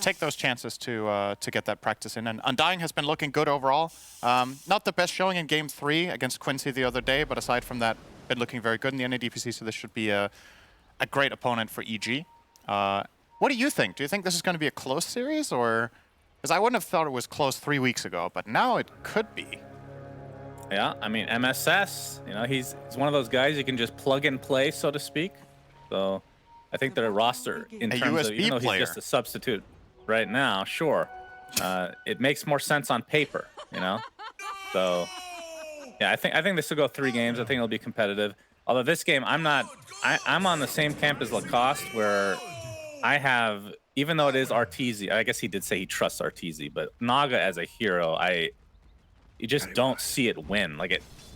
take those chances to get that practice in. And Undying has been looking good overall. Not the best showing in Game 3 against Quincy the other day, but aside from that, been looking very good in the NADPC, so this should be a great opponent for EG. What do you think? Do you think this is going to be a close series, or... Because I wouldn't have thought it was close 3 weeks ago, but now it could be. Yeah, I mean, MSS, you know, he's one of those guys you can just plug and play, so to speak. So I think their roster, in terms of, even though he's just a substitute right now, sure, it makes more sense on paper, you know? So, yeah, I think this will go 3 games. I think it'll be competitive. Although this game, I'm on the same camp as Lacoste, where I have, even though it is Arteezy, I guess he did say he trusts Arteezy, but Naga as a hero, you just don't see it win. Like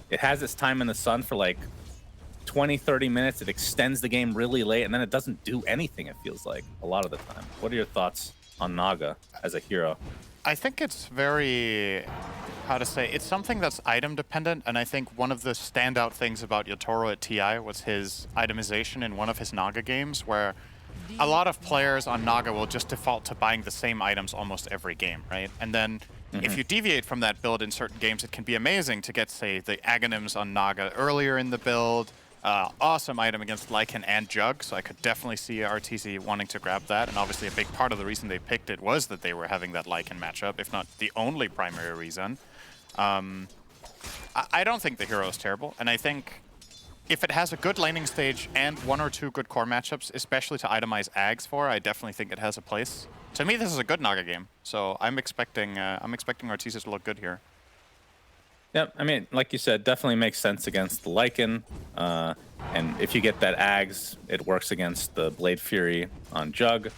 it has its time in the sun for like 20, 30 minutes. It extends the game really late, and then it doesn't do anything, it feels like, a lot of the time. What are your thoughts on Naga as a hero? I think it's very, how to say, it's something that's item dependent, and I think one of the standout things about Yatoro at TI was his itemization in one of his Naga games, where a lot of players on Naga will just default to buying the same items almost every game, right? And then if you deviate from that build in certain games, it can be amazing to get, say, the Aghanims on Naga earlier in the build. Awesome item against Lycan and Jug, so I could definitely see RTZ wanting to grab that. And obviously a big part of the reason they picked it was that they were having that Lycan matchup, if not the only primary reason. I don't think the hero is terrible, and I think if it has a good laning stage and 1 or 2 good core matchups, especially to itemize Ags for, I definitely think it has a place. To me, this is a good Naga game, so I'm expecting Arteezy to look good here. Yep, I mean, like you said, definitely makes sense against the Lycan. And if you get that Ags, it works against the Blade Fury on Jug.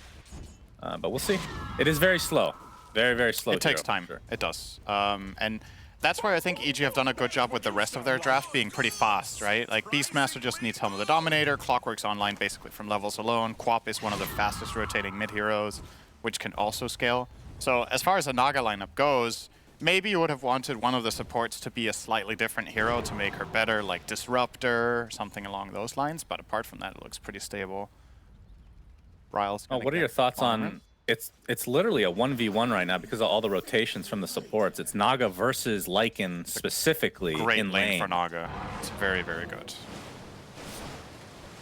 But we'll see. It is very slow. Very, very slow. It takes time. Sure. It does. And that's where I think EG have done a good job with the rest of their draft being pretty fast, right? Like, Beastmaster just needs Helm of the Dominator, Clockwork's online basically from levels alone, Quap is one of the fastest rotating mid-heroes, which can also scale. So as far as the Naga lineup goes, maybe you would have wanted one of the supports to be a slightly different hero to make her better, like Disruptor, something along those lines, but apart from that, it looks pretty stable. Ryle's what are your thoughts on... It's literally a 1v1 right now because of all the rotations from the supports. It's Naga versus Lycan specifically in lane. For Naga. It's very, very good.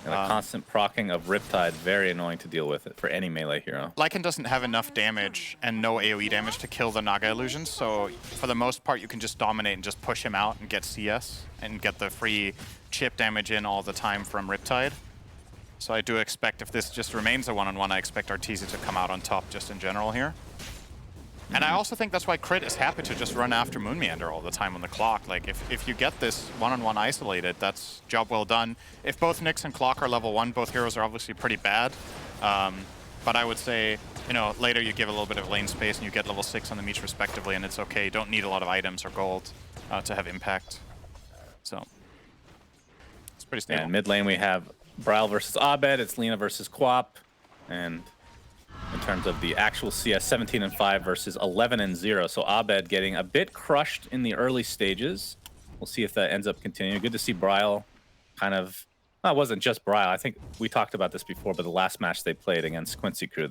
And the constant proccing of Riptide, very annoying to deal with it for any melee hero. Lycan doesn't have enough damage and no AoE damage to kill the Naga illusions, so for the most part you can just dominate and just push him out and get CS and get the free chip damage in all the time from Riptide. So I do expect, if this just remains a one-on-one, I expect Arteezy to come out on top just in general here. And I also think that's why Crit is happy to just run after Moon Meander all the time on the clock. Like, if you get this one-on-one isolated, that's job well done. If both Nyx and Clock are level 1, both heroes are obviously pretty bad. But I would say, you know, later you give a little bit of lane space and you get level 6 on the Meech respectively, and it's okay. You don't need a lot of items or gold to have impact. So, it's pretty stable. And mid lane we have Braille versus Abed, it's Lina versus Quap, and in terms of the actual CS, 17 and 5 versus 11 and 0. So Abed getting a bit crushed in the early stages. We'll see if that ends up continuing. Good to see Braille kind of, well, it wasn't just Braille. I think we talked about this before, but the last match they played against Quincy Crew,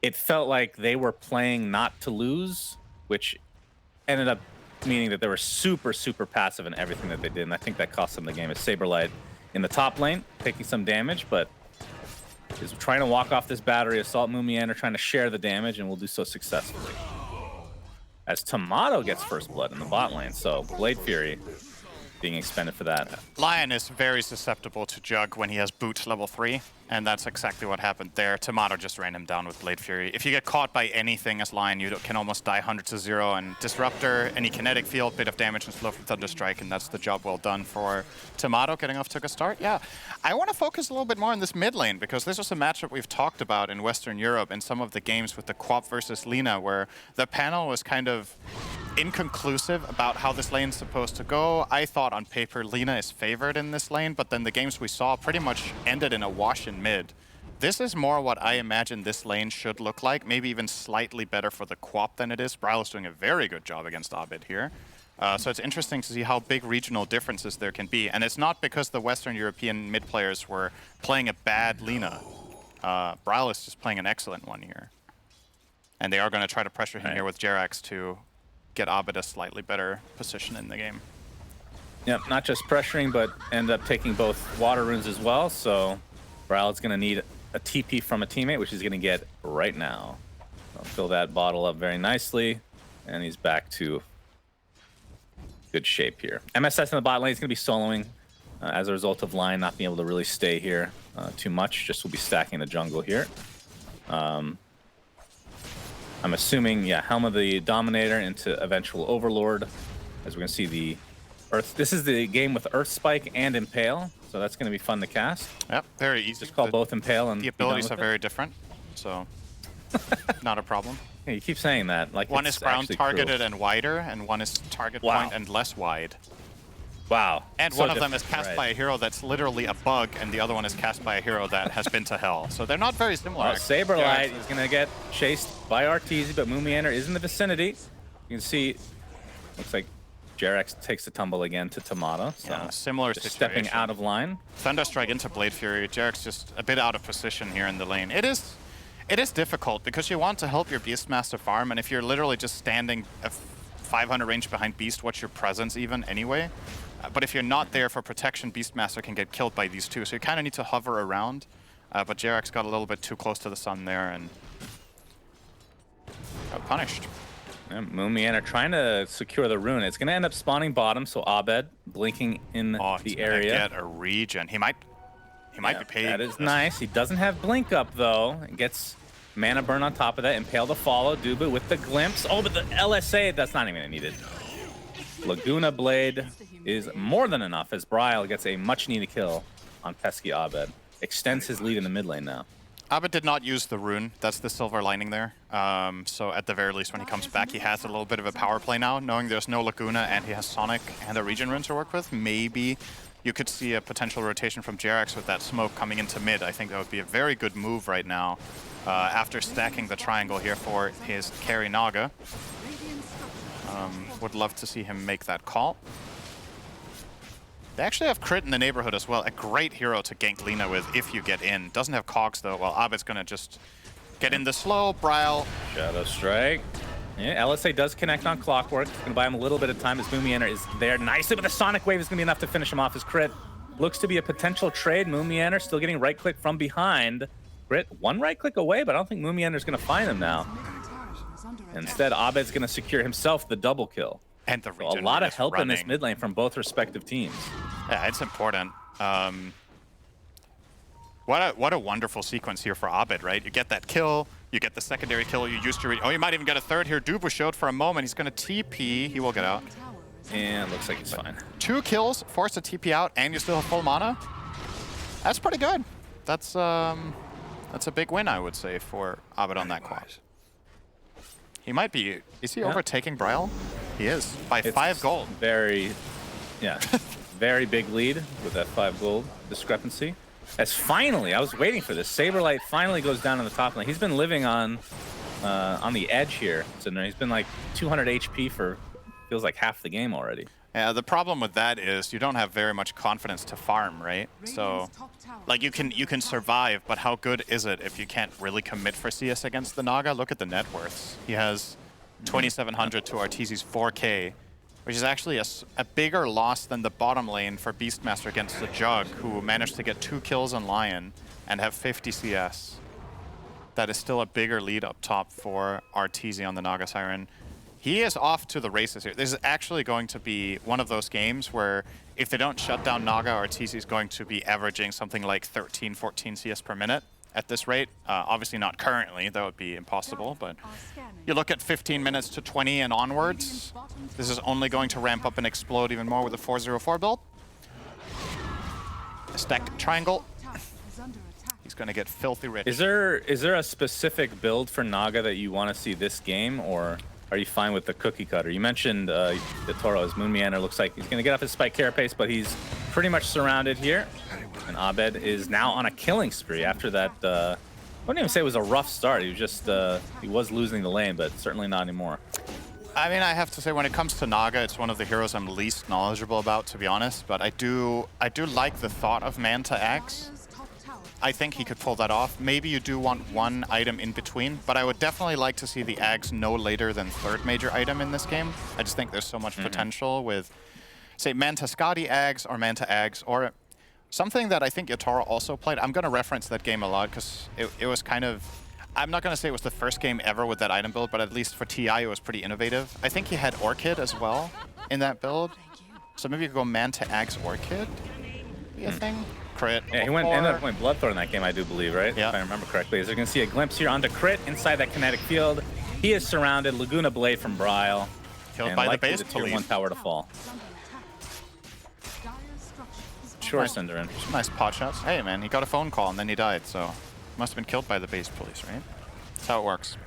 it felt like they were playing not to lose, which ended up meaning that they were super, super passive in everything that they did, and I think that cost them the game. As Saberlight in the top lane, taking some damage, but is trying to walk off this battery, assault Moon Meander, trying to share the damage, and will do so successfully. As Tomato gets first blood in the bot lane, so Blade Fury being expended for that. Lion is very susceptible to Jug when he has Boot level 3, and that's exactly what happened there. Tomato just ran him down with Blade Fury. If you get caught by anything as Lion, you can almost die 100 to 0, and Disruptor, any kinetic field, bit of damage and slow from Thunderstrike, and that's the job well done for Tomato, getting off to a good start. Yeah, I want to focus a little bit more on this mid lane, because this was a matchup we've talked about in Western Europe in some of the games with the Quap versus Lina, where the panel was kind of inconclusive about how this lane's supposed to go. I thought on paper Lina is favored in this lane, but then the games we saw pretty much ended in a wash in mid. This is more what I imagine this lane should look like, maybe even slightly better for the Quap than it is. Braille is doing a very good job against Abed here. So it's interesting to see how big regional differences there can be. And it's not because the Western European mid players were playing a bad Lina. Braille is just playing an excellent one here. And they are going to try to pressure him here with Jerax to get Abed a slightly better position in the game. Yep, not just pressuring, but end up taking both water runes as well. So Browl's going to need a TP from a teammate, which he's going to get right now. I'll fill that bottle up very nicely, and he's back to good shape here. MSS in the bot lane is going to be soloing as a result of Lion not being able to really stay here too much. Just will be stacking the jungle here. I'm assuming, yeah, Helm of the Dominator into eventual Overlord, as we're going to see the Earth. This is the game with Earth Spike and Impale, so that's going to be fun to cast. Yep, very easy. Just call both Impale and the abilities are very different, so not a problem. Yeah, you keep saying that. Like one is ground targeted and wider, and one is target point and less wide. Wow. And so one of them is cast by a hero that's literally a bug, and the other one is cast by a hero that has been to hell. So they're not very similar. Well, Saberlight is going to get chased by Arteezy, but Moomiander is in the vicinity. You can see, looks like Jerax takes the tumble again to Tomato. So yeah, similar just situation. Stepping out of line. Thunderstrike into Blade Fury. Jerax just a bit out of position here in the lane. It is difficult because you want to help your Beastmaster farm, and if you're literally just standing a 500 range behind Beast, what's your presence even anyway? But if you're not there for protection, Beastmaster can get killed by these two. So you kind of need to hover around. But Jerax got a little bit too close to the sun there and got punished. Yeah, Moomiander trying to secure the rune. It's going to end up spawning bottom, so Abed blinking in the area. Get a regen. He might be paid. That is nice. He doesn't have blink up though. It gets mana burn on top of that. Impale to follow. Duba with the glimpse. Oh, but the LSA, that's not even needed. Laguna Blade is more than enough as Bryle gets a much-needed kill on pesky Abed. Extends his lead in the mid lane now. Abed did not use the rune. That's the silver lining there. So at the very least, when he comes back, he has a little bit of a power play now, knowing there's no Laguna and he has Sonic and a regen rune to work with. Maybe you could see a potential rotation from Jerax with that smoke coming into mid. I think that would be a very good move right now after stacking the triangle here for his carry Naga. Would love to see him make that call. They actually have crit in the neighborhood as well. A great hero to gank Lina with if you get in. Doesn't have cogs though. Well, Abed's gonna just get in the slow. Bryle. Shadow Strike. Yeah, LSA does connect on Clockwork. It's gonna buy him a little bit of time as Moomiander is there nicely, but the Sonic Wave is gonna be enough to finish him off his crit. Looks to be a potential trade. Moomiander still getting right click from behind. Crit one right click away, but I don't think Moomiander's gonna find him now. Instead, Abed's gonna secure himself the double kill. And the so a lot of help in this mid lane from both respective teams. Yeah, it's important. What a wonderful sequence here for Abed, right? You get that kill, you get the secondary kill, you used to you might even get a third here. Dubu showed for a moment. He's going to TP. He will get out. And looks like he's fine. 2 kills, force a TP out, and you still have full mana. That's pretty good. That's a big win, I would say, for Abed on that quad. He might be. Is he overtaking Bryle? He is by 5 gold. Very big lead with that 5 gold discrepancy. As finally, I was waiting for this. Saberlight finally goes down in the top lane. He's been living on the edge here. So he's been like 200 HP for feels like half the game already. Yeah, the problem with that is you don't have very much confidence to farm, right? So, like you can survive, but how good is it if you can't really commit for CS against the Naga? Look at the net worths. He has 2,700 to Arteezy's 4K, which is actually a bigger loss than the bottom lane for Beastmaster against the Jug, who managed to get 2 kills on Lion and have 50 CS. That is still a bigger lead up top for Arteezy on the Naga Siren. He is off to the races here. This is actually going to be one of those games where if they don't shut down Naga, Arteezy is going to be averaging something like 13, 14 CS per minute at this rate. Obviously not currently, that would be impossible, but you look at 15 minutes to 20 and onwards, this is only going to ramp up and explode even more with the 404 build. A stacked triangle. He's going to get filthy rich. Is there a specific build for Naga that you want to see this game, or are you fine with the cookie cutter? You mentioned the Toro's Moomiander looks like he's going to get off his spike carapace, but he's pretty much surrounded here. And Abed is now on a killing spree after that. I wouldn't even say it was a rough start. He was just he was losing the lane, but certainly not anymore. I mean, I have to say, when it comes to Naga, it's one of the heroes I'm least knowledgeable about, to be honest. But I do like the thought of Manta Axe. I think he could pull that off. Maybe you do want one item in between, but I would definitely like to see the Ags no later than third major item in this game. I just think there's so much potential with, say, Manta Skadi Ags or Manta Ags, or something that I think Yotaro also played. I'm going to reference that game a lot because it was kind of... I'm not going to say it was the first game ever with that item build, but at least for TI it was pretty innovative. I think he had Orchid as well in that build. So maybe you could go Manta Ags Orchid, be a thing. Crit. Yeah, he ended up going Bloodthorn in that game, I do believe, right? Yeah. If I remember correctly. As you can see a glimpse here onto Crit inside that kinetic field. He is surrounded. Laguna Blade from Bryle. Killed by the base the tier 1 tower to fall. Sure, Cinderin. Nice pot shots. Hey, man, he got a phone call and then he died, so must have been killed by the base police, right? That's how it works.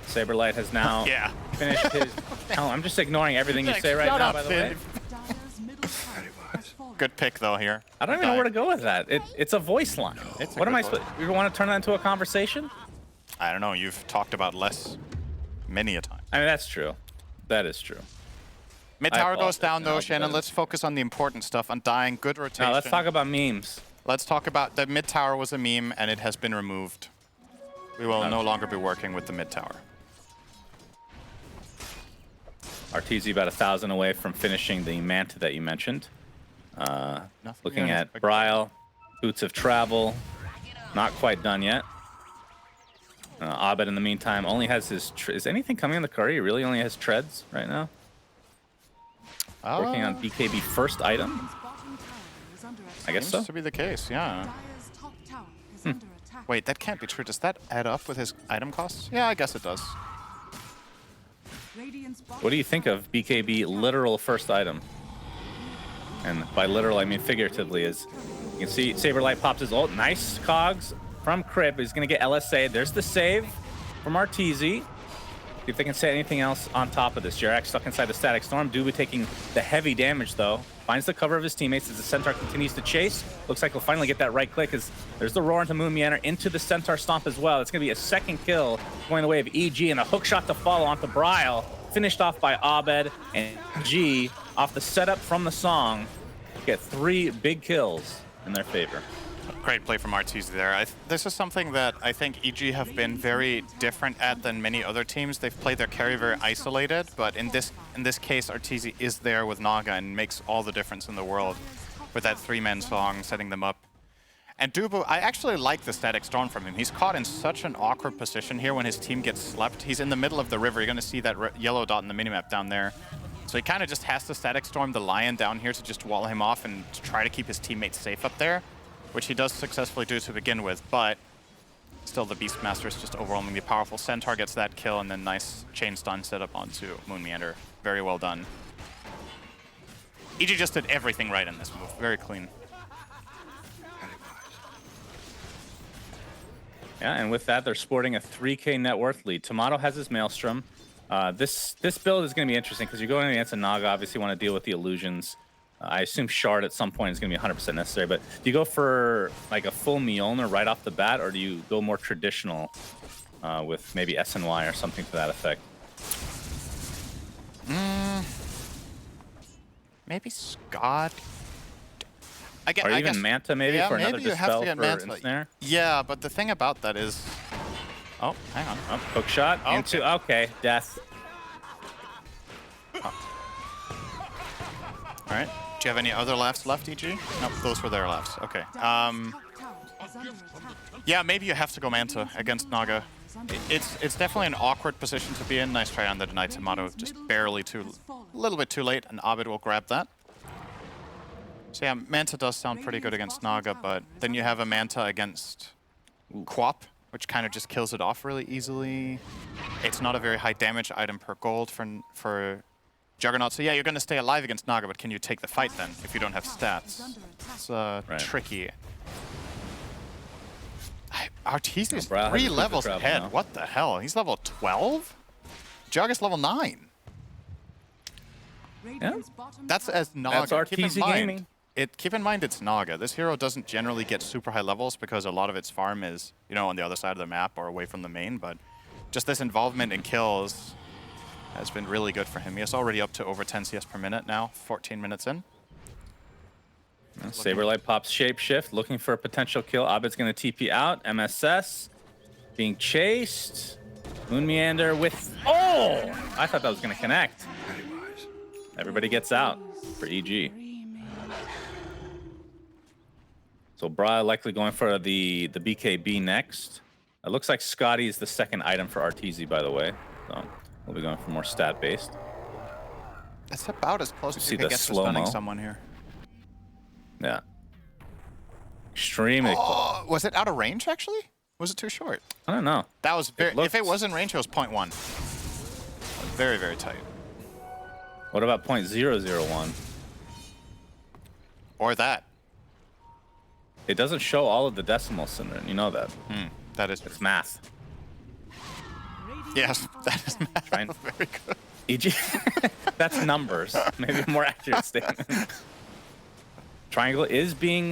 Saberlight has now finished his... Oh, I'm just ignoring everything you say right now, by the way. Good pick, though, here. I don't even know where to go with that. It's a voice line. What am I supposed... You want to turn that into a conversation? I don't know. You've talked about less many a time. I mean, that's true. That is true. Mid tower goes down, though, Shannon. Let's focus on the important stuff. Undying, good rotation. Now, let's talk about memes. Let's talk about... The mid tower was a meme, and it has been removed. We will no longer be working with the mid tower. RTZ about 1,000 away from finishing the Manta that you mentioned. Looking at Bryle, Boots of Travel, not quite done yet. Abed, in the meantime, only has his... Is anything coming in the curry? He really only has treads right now? Working on BKB first item? I guess so. Seems to be the case, yeah. Wait, that can't be true. Does that add up with his item costs? Yeah, I guess it does. What do you think of BKB literal first item? And by literal, I mean figuratively. As you can see, Saberlight pops his ult. Nice cogs from Crip. He's going to get LSA. There's the save from RTZ. See if they can say anything else on top of this. Jarak stuck inside the Static Storm. Dubu taking the heavy damage, though. Finds the cover of his teammates as the Centaur continues to chase. Looks like he'll finally get that right click as there's the roar into Moon Meander into the Centaur Stomp as well. It's going to be a second kill going the way of EG and a hook shot to follow onto Bryle. Finished off by Abed and G off the setup from the song. Get 3 big kills in their favor. Great play from RTZ there. This is something that I think EG have been very different at than many other teams. They've played their carry very isolated, but in this case, RTZ is there with Naga and makes all the difference in the world with that 3-man song, setting them up. And Dubu, I actually like the Static Storm from him. He's caught in such an awkward position here when his team gets slept. He's in the middle of the river. You're going to see that yellow dot in the minimap down there. So he kind of just has to Static Storm the Lion down here to just wall him off and to try to keep his teammates safe up there, which he does successfully do to begin with, but still the Beastmaster is just overwhelmingly powerful. Centaur gets that kill, and then nice chain stun setup onto Moon Meander. Very well done. EG just did everything right in this move. Very clean. Yeah, and with that, they're sporting a 3K net worth lead. Tomato has his Maelstrom. This build is going to be interesting because you're going against a Naga. Obviously, you want to deal with the illusions. I assume Shard at some point is going to be 100% necessary, but do you go for like a full Mjolnir right off the bat, or do you go more traditional with maybe SNY or something to that effect? Maybe Scott. Or even Manta maybe for another maybe you have dispel to get for Manta. Ensnare? Yeah, but the thing about that is... Oh, hang on. Oh, hook shot into... Okay, death. All right. Do you have any other laughs left, EG? Nope, those were their laughs. Okay. Yeah, maybe you have to go Manta against Naga. It's definitely an awkward position to be in. Nice try on the denied Tomato. Just barely a little bit too late, and Abed will grab that. So yeah, Manta does sound pretty good against Naga, but then you have a Manta against Quap, which kind of just kills it off really easily. It's not a very high damage item per gold for Juggernaut. So yeah, you're going to stay alive against Naga, but can you take the fight then if you don't have stats? It's tricky. Arteezy is 3 levels ahead. Now. What the hell? He's level 12? Jug is level 9. Yeah. That's as Naga. That's Arteezy Gaming. Keep in mind it's Naga. This hero doesn't generally get super high levels because a lot of its farm is, you know, on the other side of the map or away from the main, but just this involvement in kills has been really good for him. He is already up to over 10 CS per minute now, 14 minutes in. Saberlight pops shapeshift, looking for a potential kill. Abed's going to TP out. MSS being chased. Moon Meander with... Oh! I thought that was going to connect. Everybody gets out for EG. So Bra likely going for the BKB next. It looks like Scotty is the second item for RTZ, by the way. So we'll be going for more stat-based. It's about as close as you can get to slow-mo. stunning someone here. Yeah. Extremely close. Oh, was it out of range, actually? Was it too short? I don't know. That was very... looked- If it was in range, it was 0.1. Very, very tight. What about 0.001? Or that. It doesn't show all of the decimals, Cinder. You know that. That is... It's math. Yes, that is Trying- very good. EG. That's numbers. Maybe a more accurate statement. Triangle is being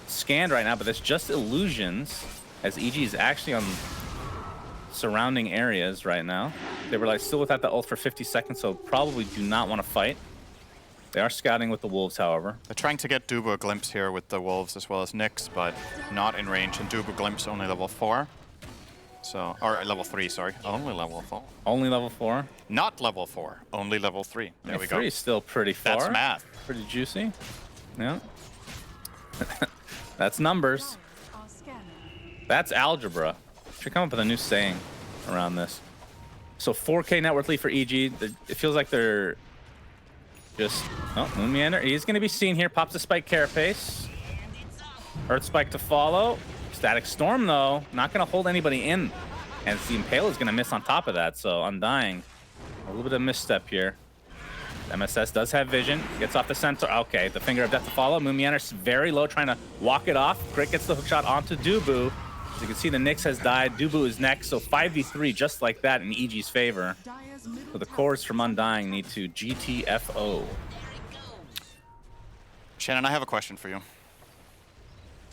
scanned right now, but that's just illusions, as EG is actually on surrounding areas right now. They were like still without the ult for 50 seconds, so probably do not want to fight. They are scouting with the wolves, however. They're trying to get Dubu a glimpse here with the wolves as well as Nyx, but not in range. And Dubu glimpse only level 4. So, or level 3, sorry. Only level 4. Only level 4. Not level 4, only level 3. There we go. 3 is still pretty far. That's math. Pretty juicy. Yeah. That's numbers. That's algebra. Should come up with a new saying around this. So 4K net worth lead for EG. It feels like they're just... Oh, Moon Meander. He's going to be seen here. Pops a spike carapace. Earth spike to follow. Static Storm, though, not going to hold anybody in. And the Impale is going to miss on top of that. So Undying, a little bit of misstep here. MSS does have vision. Gets off the center. Okay, the Finger of Death to follow. Moon Meander's very low, trying to walk it off. Crit gets the hook shot onto Dubu. As you can see, the Nyx has died. Dubu is next. So 5v3 just like that in EG's favor. So the cores from Undying need to GTFO. Shannon, I have a question for you.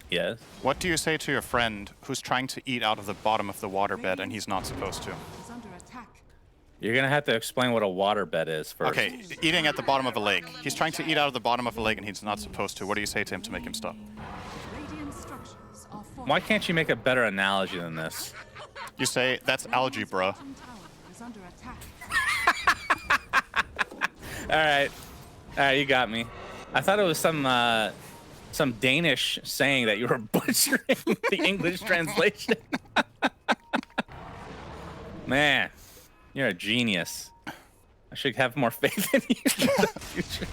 Yes. What do you say to your friend who's trying to eat out of the bottom of the waterbed and he's not supposed to? You're going to have to explain what a waterbed is first. Okay, eating at the bottom of a lake. He's trying to eat out of the bottom of a lake and he's not supposed to. What do you say to him to make him stop? Why can't you make a better analogy than this? You say, that's algebra. All right, you got me. I thought it was some Danish saying that you were butchering the English translation. Man, you're a genius. I should have more faith in you in the future.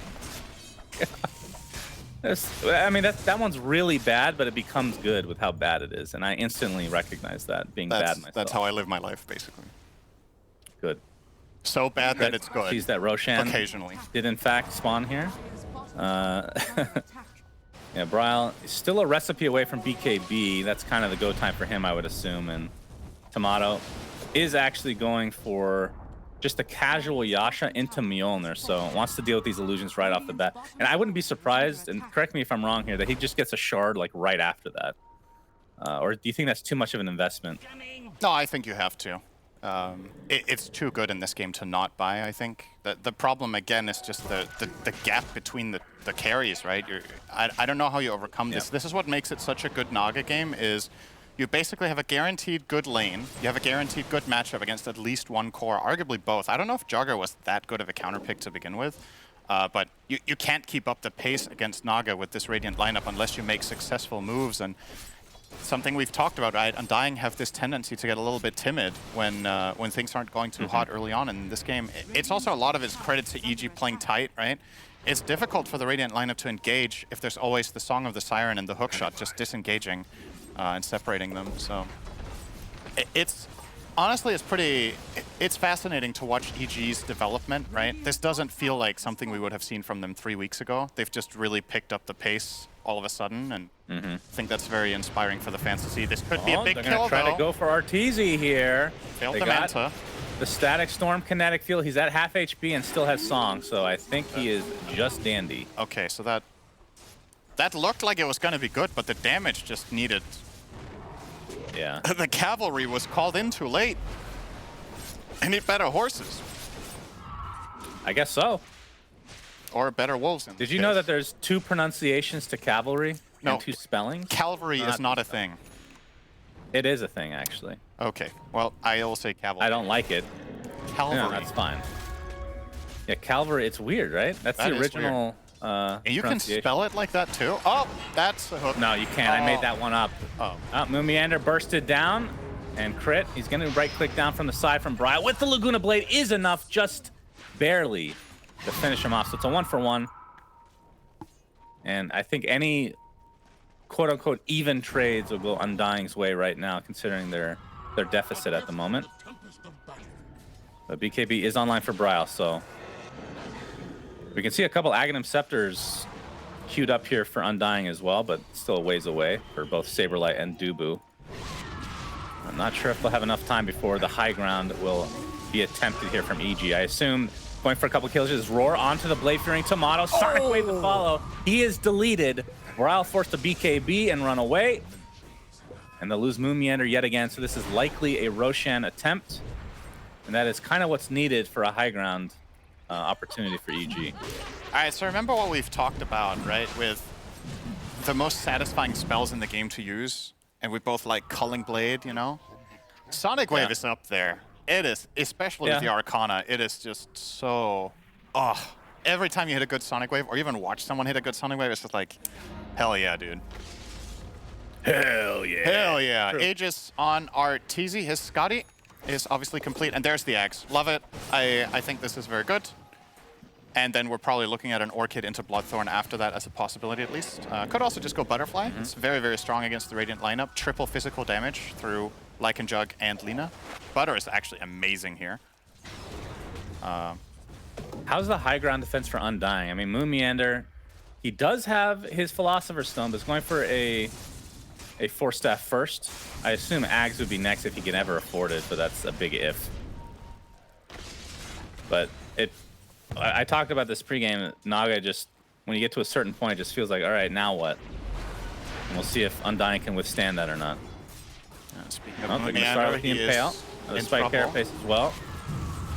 I mean, that one's really bad, but it becomes good with how bad it is, and I instantly recognize that being bad myself. That's how I live my life, basically. Good. So bad that it's good. Sees that Roshan occasionally did in fact spawn here. Yeah, Bryle is still a recipe away from BKB. That's kind of the go time for him, I would assume. And Tomato is actually going for just a casual Yasha into Mjolnir, so wants to deal with these illusions right off the bat. And I wouldn't be surprised, and correct me if I'm wrong here, that he just gets a shard like right after that. Or do you think that's too much of an investment? No, I think you have to. It's too good in this game to not buy, I think. The problem, again, is just the gap between the carries, right? I don't know how you overcome this. Yeah. This is what makes it such a good Naga game, is you basically have a guaranteed good lane, you have a guaranteed good matchup against at least one core, arguably both. I don't know if Jugger was that good of a counter pick to begin with, but you can't keep up the pace against Naga with this Radiant lineup unless you make successful moves. And something we've talked about, right? Undying have this tendency to get a little bit timid when things aren't going too hot early on in this game. It's also a lot of it's credit to EG playing tight, right? It's difficult for the Radiant lineup to engage if there's always the Song of the Siren and the hookshot just disengaging and separating them. So it's honestly, it's fascinating to watch EG's development, right? This doesn't feel like something we would have seen from them 3 weeks ago. They've just really picked up the pace all of a sudden, and I think that's very inspiring for the fans to see. This could be a big they're kill, gonna try though. to go for RTZ here. Failed They the got Manta. the Static Storm kinetic field. He's at half HP and still has Song, so I think he is just dandy. Okay, so that looked like it was going to be good, but the damage just needed... Yeah. The cavalry was called in too late. I need better horses. I guess so. or better wolves. In Did you know that there's 2 pronunciations to cavalry No. and 2 spellings? Cavalry is not a thing? It is a thing, actually. Okay, well, I will say cavalry. I don't like it. Cavalry. No, that's fine. Yeah, Cavalry, it's weird, right? That's That the is original And you can pronunciation. spell it like that too? Oh, that's a hook. No, you can't. I made that one up. Oh. Moomiander bursted down and crit. He's going to right-click down from the side from Brile. With the Laguna Blade is enough, just barely, to finish him off. So it's a 1-for-1. And I think any quote-unquote even trades will go Undying's way right now, considering their deficit at the moment. But BKB is online for Brile, so we can see a couple Aghanim Scepters queued up here for Undying as well, but still a ways away for both Saberlight and Dubu. I'm not sure if they'll have enough time before the high ground will be attempted here from EG. I assume going for a couple kills is Roar onto the Blade Fearing Tomato. Sonic Wave to follow. He is deleted. Brile forced to BKB and run away. And they'll lose Moomiander yet again, so this is likely a Roshan attempt. And that is kind of what's needed for a high ground opportunity for EG. All right, so remember what we've talked about, right? With the most satisfying spells in the game to use, and we both like Culling Blade, you know? Sonic Wave is up there. It is, especially with the Arcana, it is just so... Oh, every time you hit a good Sonic Wave, or even watch someone hit a good Sonic Wave, it's just like, hell yeah, dude. Hell yeah. Hell yeah. True. Aegis on Arteezy. His Scotty is obviously complete, and there's the Axe. Love it. I think this is very good. And then we're probably looking at an Orchid into Bloodthorn after that as a possibility at least. Could also just go Butterfly. It's very, very strong against the Radiant lineup. Triple physical damage through Lycan Jug and Lina. Butter is actually amazing here. How's the high ground defense for Undying? I mean, Moomiander, he does have his Philosopher's Stone, but he's going for a Force Staff first. I assume Ags would be next if he can ever afford it, but that's a big if. But I talked about this pregame. Naga just, when you get to a certain point, it just feels like, all right, now what? And we'll see if Undying can withstand that or not. Speaking of They're going to start with the Impale. The Spike Carapace as well.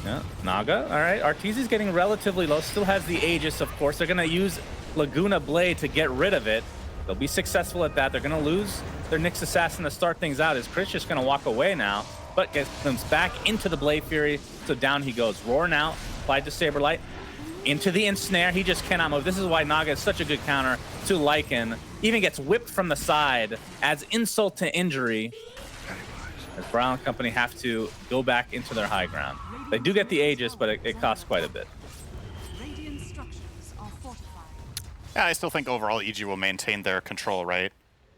Yeah, Naga. All right, Arteezy's getting relatively low. Still has the Aegis, of course. They're going to use Laguna Blade to get rid of it. They'll be successful at that. They're going to lose their Nyx Assassin to start things out. Is Chris just going to walk away now? But gets them back into the Blade Fury. So down he goes. Roar now. Applied to Saberlight. Into the Ensnare. He just cannot move. This is why Naga is such a good counter to Lycan. Even gets whipped from the side. Adds insult to injury. As Brown Company have to go back into their high ground. They do get the Aegis, but it costs quite a bit. Yeah, I still think overall EG will maintain their control, right?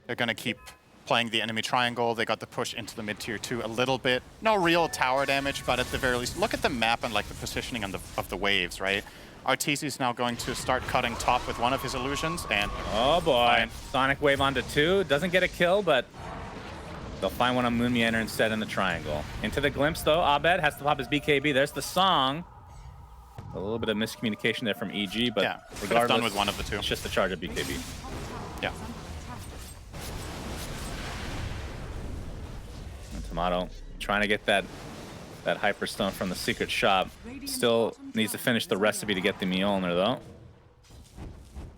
They're going to keep playing the enemy triangle. They got the push into the mid-tier 2 a little bit. No real tower damage, but at the very least, look at the map and like the positioning of the waves, right? Arteezy's now going to start cutting top with one of his illusions, and... Oh boy, Sonic Wave onto 2. Doesn't get a kill, but they'll find one on Moomiander instead in the triangle. Into the Glimpse, though. Abed has to pop his BKB. There's the song. A little bit of miscommunication there from EG, but yeah, regardless, done with one of the 2. It's just a charge of BKB. Yeah. And Tomato trying to get that Hyperstone from the secret shop. Still needs to finish the recipe to get the Mjolnir, though. All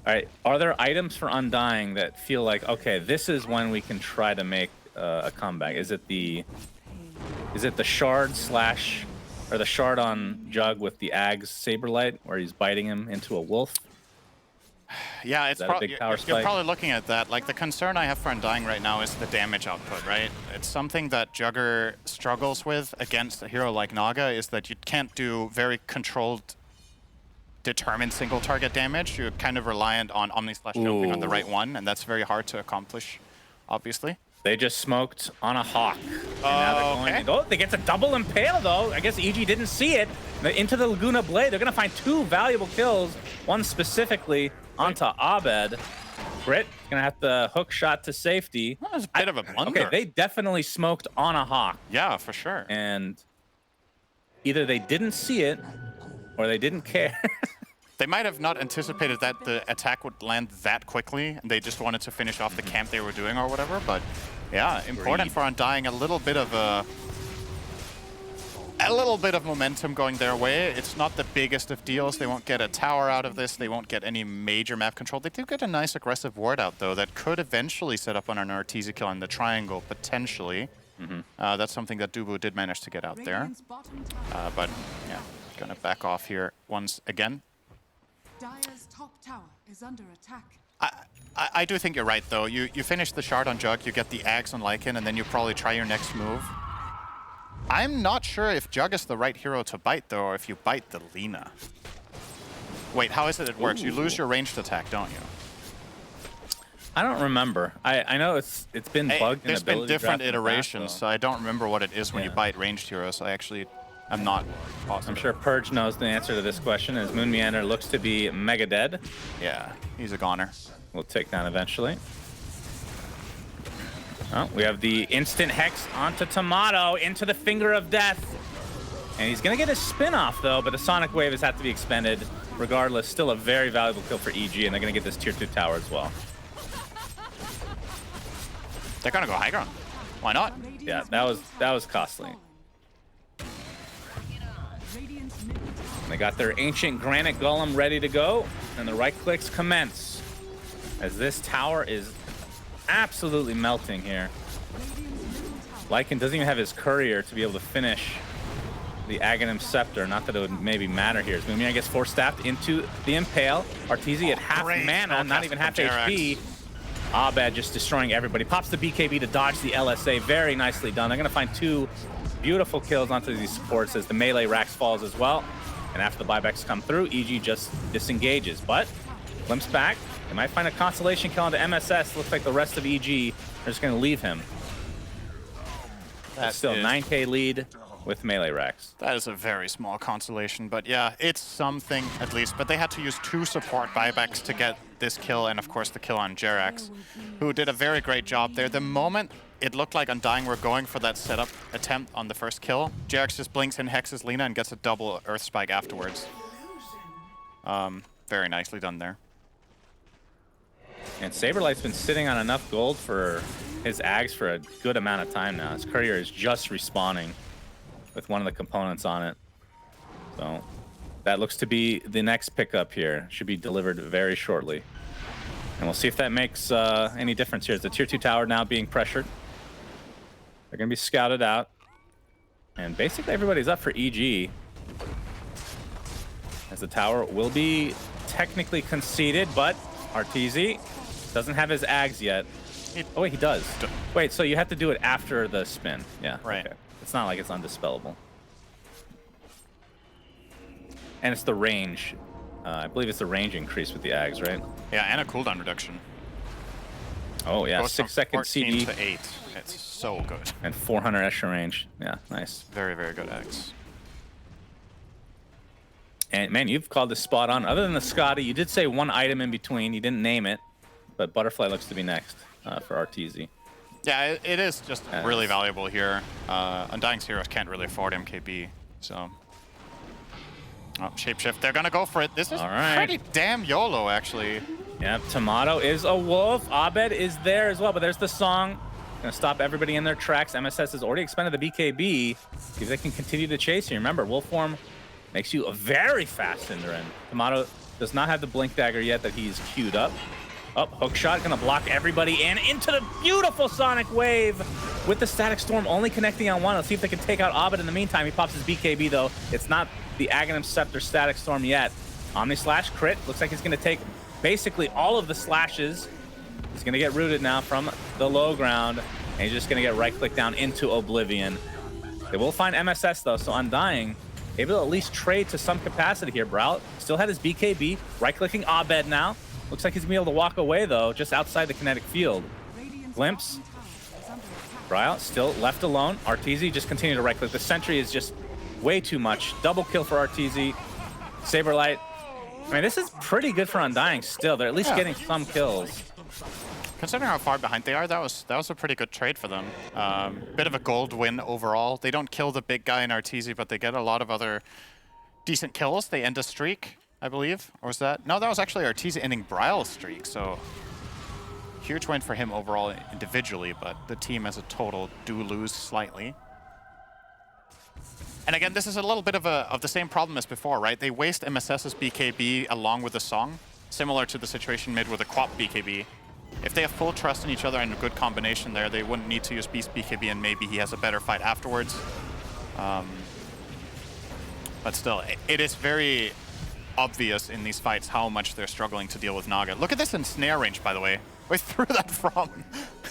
right, are there items for Undying that feel like, okay, this is when we can try to make a comeback? Is it the shard slash, or the shard on Jug with the Ags Saberlight, where he's biting him into a wolf? Yeah, it's probably you're probably looking at that. Like, the concern I have for Undying right now is the damage output, right? It's something that Jugger struggles with against a hero like Naga, is that you can't do very controlled, determined single target damage. You're kind of reliant on Omni-Slash jumping on the right one, and that's very hard to accomplish, obviously. They just smoked on a Hawk. And now they're going they get a double Impale, though. I guess EG didn't see it. Into the Laguna Blade. They're going to find 2 valuable kills. One specifically onto Abed. Brit going to have the hook shot to safety. That was a bit of a blunder. Okay, they definitely smoked on a Hawk. Yeah, for sure. And either they didn't see it or they didn't care. They might have not anticipated that the attack would land that quickly, and they just wanted to finish off the camp they were doing or whatever, but yeah, important for Undying. A little bit of a a little bit of momentum going their way. It's not the biggest of deals. They won't get a tower out of this. They won't get any major map control. They do get a nice aggressive ward out, though, that could eventually set up on an Arteezy kill in the triangle, potentially. That's something that Dubu did manage to get out there. But, yeah, gonna back off here once again. Dire's top tower is under attack. I do think you're right, though. You finish the shard on Jug, you get the Ags on Lycan, and then you probably try your next move. I'm not sure if Jug is the right hero to bite, though, or if you bite the Lina. Wait, how is it it works? You lose your ranged attack, don't you? I don't remember. I know it's been bugged in There's been different iterations, past, so I don't remember what it is when you bite ranged heroes. I'm not positive. I'm sure Purge knows the answer to this question, as Moon Meander looks to be mega dead. Yeah, he's a goner. We'll take down eventually. Oh, we have the instant Hex onto Tomato, into the Finger of Death. And he's going to get his spin off, though, but the Sonic Wave has had to be expended. Regardless, still a very valuable kill for EG, and they're going to get this tier 2 tower as well. They're going to go high ground. Why not? Yeah, that was costly. And they got their ancient granite golem ready to go, and the right clicks commence. As this tower is absolutely melting here. Lycan doesn't even have his courier to be able to finish the Aghanim Scepter. Not that it would maybe matter here. Mumia gets force staffed into the Impale. Arteezy at half mana, not even half HP. Abed just destroying everybody. Pops the BKB to dodge the LSA. Very nicely done. They're going to find 2 beautiful kills onto these supports as the melee racks falls as well. And after the buybacks come through, EG just disengages. But limps back. They might find a consolation kill onto MSS. Looks like the rest of EG are just going to leave him. That's still 9k lead with melee racks. That is a very small consolation, but yeah, it's something at least. But they had to use 2 support buybacks to get this kill, and of course the kill on Jerax, who did a very great job there. The moment it looked like Undying were going for that setup attempt on the first kill, Jerax just blinks in, hexes Lina, and gets a double Earth Spike afterwards. Very nicely done there. And Saberlight's been sitting on enough gold for his Ags for a good amount of time now. His courier is just respawning with one of the components on it. So that looks to be the next pickup here. Should be delivered very shortly. And we'll see if that makes any difference here. It's the tier 2 tower now being pressured. They're going to be scouted out. And basically everybody's up for EG. As the tower will be technically conceded, but Arteezy doesn't have his Ags yet. Oh, wait, he does. Wait, so you have to do it after the spin. Yeah, right. Okay. It's not like it's undispellable. And it's the range. I believe it's the range increase with the Ags, right? Yeah, and a cooldown reduction. Oh, yeah, Goes 6 second 14 CD. to 8. It's so good. And 400 extra range. Yeah, nice. Very, very good Ags. And, man, you've called this spot on. Other than the Scotty, you did say 1 item in between. You didn't name it. But Butterfly looks to be next for Arteezy. Yeah, it is just really valuable here. Undying's heroes can't really afford MKB, so... Oh, Shapeshift, they're gonna go for it. This is pretty damn YOLO, actually. Yep, Tomato is a wolf. Abed is there as well, but there's the song. Gonna stop everybody in their tracks. MSS has already expended the BKB. See if they can continue to chase you. Remember, wolf form makes you a very fast Enderin. Tomato does not have the blink dagger yet that he's queued up. Up, hook shot, gonna block everybody in into the beautiful Sonic Wave with the Static Storm only connecting on 1. Let's see if they can take out Abed in the meantime. He pops his BKB though. It's not the Aghanim Scepter Static Storm yet. Omni Slash crit. Looks like he's gonna take basically all of the slashes. He's gonna get rooted now from the low ground. And he's just gonna get right click down into Oblivion. They will find MSS though, so Undying able to at least trade to some capacity here. Brawl still had his BKB, right clicking Abed now. Looks like he's gonna be able to walk away though, just outside the kinetic field. Glimpse. Brawl still left alone. Arteezy just continue to right click. The sentry is just way too much. Double kill for Arteezy. Saberlight. I mean, this is pretty good for Undying still. They're at least getting some kills. Considering how far behind they are, that was a pretty good trade for them. Bit of a gold win overall. They don't kill the big guy in Arteezy, but they get a lot of other decent kills. They end a streak, I believe. Or was that? No, that was actually Arteezy ending Bryle's streak, so huge win for him overall individually, but the team as a total do lose slightly. And again, this is a little bit of the same problem as before, right? They waste MSS's BKB along with the song, similar to the situation mid with the Quap BKB. If they have full trust in each other and a good combination there, they wouldn't need to use Beast BKB, and maybe he has a better fight afterwards. But still, it is very obvious in these fights how much they're struggling to deal with Naga. Look at this in snare range, by the way. Where threw that from?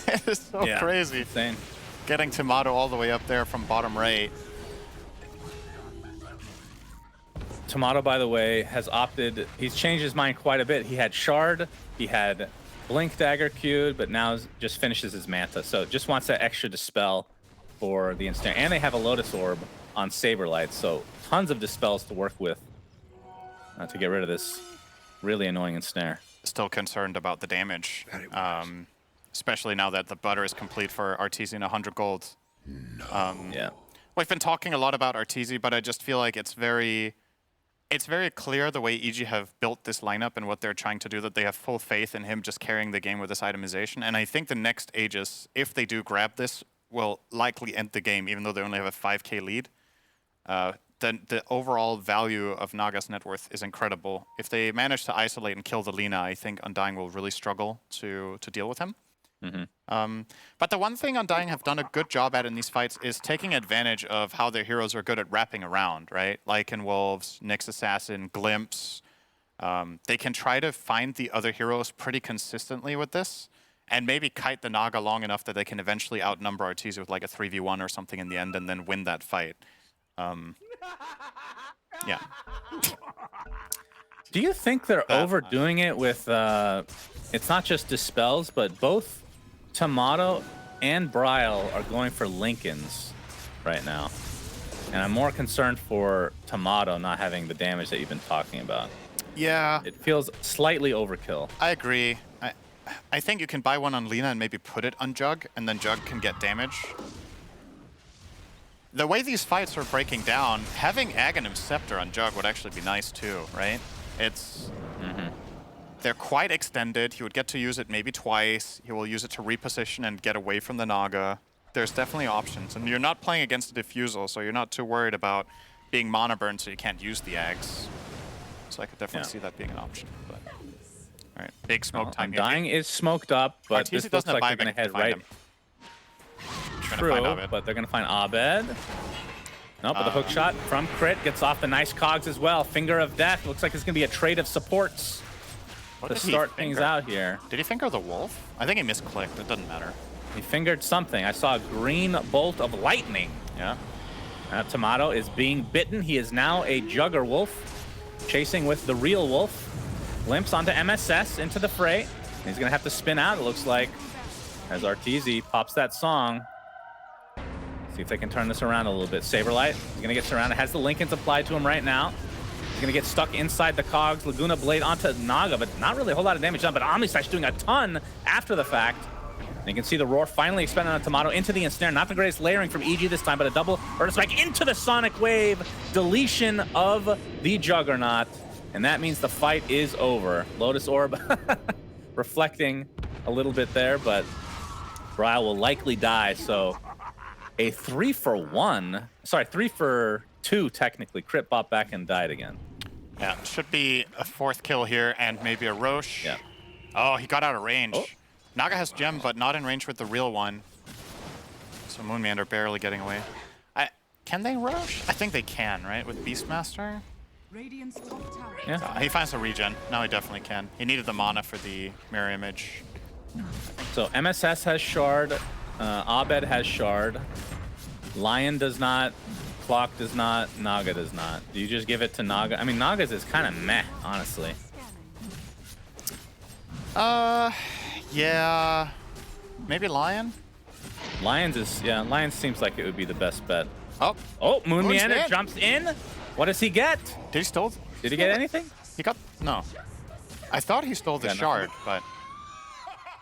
It is so crazy. Insane. Getting Tomato all the way up there from bottom right. Tomato, by the way, has opted. He's changed his mind quite a bit. He had Shard, he had Blink Dagger queued, but now just finishes his Manta. So just wants that extra Dispel for the instant. And they have a Lotus Orb on Saberlight, so tons of Dispels to work with to get rid of this really annoying ensnare. Still concerned about the damage, especially now that the butter is complete for Arteezy 100 gold. Yeah. We've been talking a lot about Arteezy, but I just feel like it's very clear the way EG have built this lineup and what they're trying to do, that they have full faith in him just carrying the game with this itemization. And I think the next Aegis, if they do grab this, will likely end the game, even though they only have a 5k lead. Then the overall value of Naga's net worth is incredible. If they manage to isolate and kill the Lina, I think Undying will really struggle to deal with him. But the one thing Undying have done a good job at in these fights is taking advantage of how their heroes are good at wrapping around, right? Lycan Wolves, Nyx Assassin, Glimpse. They can try to find the other heroes pretty consistently with this, and maybe kite the Naga long enough that they can eventually outnumber Arteezy with like a 3v1 or something in the end and then win that fight. Yeah. Do you think they're overdoing it with, it's not just Dispels, but both Tomato and Bryle are going for Lincolns right now. And I'm more concerned for Tomato not having the damage that you've been talking about. Yeah. It feels slightly overkill. I agree. I think you can buy one on Lina and maybe put it on Jug, and then Jug can get damage. The way these fights are breaking down, having Aghanim's Scepter on Jug would actually be nice too, right? It's... They're quite extended. He would get to use it maybe twice. He will use it to reposition and get away from the Naga. There's definitely options. And you're not playing against a Diffusal, so you're not too worried about being mana burned so you can't use the Ags. So I could definitely see that being an option. But... All right, big smoke time here. Undying is smoked up, but this looks like they're going to head right... True, but they're going to find Abed. Nope, but the hook shot from Crit gets off the nice cogs as well. Finger of Death. Looks like it's going to be a trade of supports to start things out here. Did he finger the wolf? I think he misclicked. It doesn't matter. He fingered something. I saw a green bolt of lightning. Yeah. Tomato is being bitten. He is now a Jugger Wolf, chasing with the real wolf. Glimpse onto MSS into the fray. He's going to have to spin out, it looks like, as Arteezy pops that song. See if they can turn this around a little bit. Saberlight, he's going to get surrounded. Has the Lincolns applied to him right now. He's going to get stuck inside the cogs. Laguna Blade onto Naga, but not really a whole lot of damage done. But Omnislash doing a ton after the fact. And you can see the Roar finally expanded on Tomato into the ensnare. Not the greatest layering from EG this time, but a double Earth Spike into the Sonic Wave. Deletion of the Juggernaut. And that means the fight is over. Lotus Orb reflecting a little bit there, but Bryle will likely die, so... A 3-for-1, sorry, 3-for-2 technically. Crit bought back and died again. Yeah, should be a 4th kill here and maybe a Roche. Yeah. Oh, he got out of range. Oh. Naga has gem, but not in range with the real one. So Moonmeander barely getting away. Can they Roche? I think they can, right? With Beastmaster? Radiant's top tower. Yeah. He finds a regen. Now he definitely can. He needed the mana for the mirror image. So MSS has Shard. Abed has Shard. Lion does not. Clock does not. Naga does not. Do you just give it to Naga? I mean, Naga's is kind of meh, honestly. Yeah. Maybe Lion? Lions is, yeah, Lions seems like it would be the best bet. Oh. Oh, Moonmeander in. jumps in. What does he get? Did he steal? Did he get anything? He got, no. I thought he stole the shard, but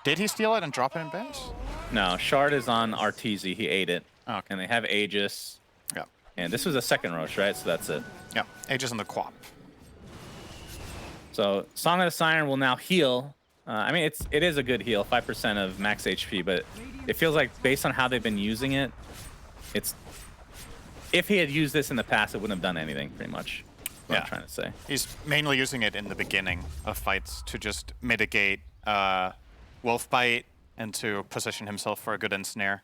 did he steal it and drop it in base? No, Shard is on Arteezy. He ate it. Okay. And they have Aegis. Yeah. And this was a second Roche, right? So that's it. Yeah, Aegis and the Quap. So Song of the Siren will now heal. I mean, it is a good heal, 5% of max HP, but it feels like based on how they've been using it, if he had used this in the past, it wouldn't have done anything, pretty much. What I'm Yeah. trying to say. He's mainly using it in the beginning of fights to just mitigate wolf bite and to position himself for a good ensnare.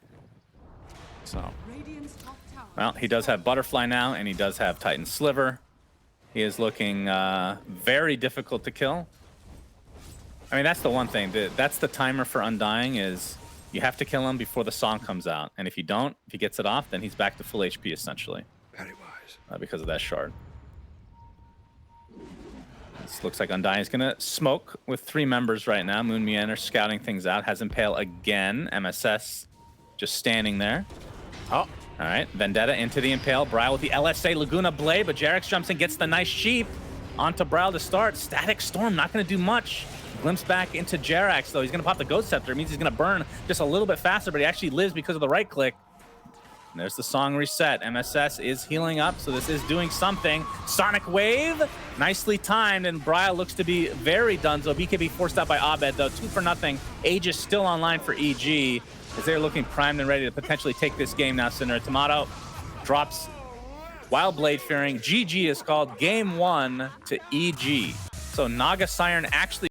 So, Radiant's top tower. Well, he does have Butterfly now, and he does have Titan Sliver. He is looking very difficult to kill. I mean, that's the one thing. That's the timer for Undying is you have to kill him before the song comes out. And if you don't, if he gets it off, then he's back to full HP, essentially. Very wise. Because of that shard. This looks like Undying is going to smoke with 3 members right now. Moon Meander scouting things out. Has Impale again. MSS just standing there. oh, All right, Vendetta into the Impale. Bryle with the LSA Laguna Blade, but Jarex jumps in, gets the nice sheep onto Bryle to start. Static Storm not going to do much. Glimpse back into Jerax, though. He's going to pop the Ghost Scepter. It means he's going to burn just a little bit faster, but he actually lives because of the right click. And there's the song reset. MSS is healing up, so this is doing something. Sonic Wave, nicely timed, and Bryle looks to be very done. So BKB forced out by Abed, though. 2 for nothing. Aegis still online for EG, as they're looking primed and ready to potentially take this game now. Cinder Tomato drops Wild Blade Fearing. GG is called game 1 to EG. So Naga Siren actually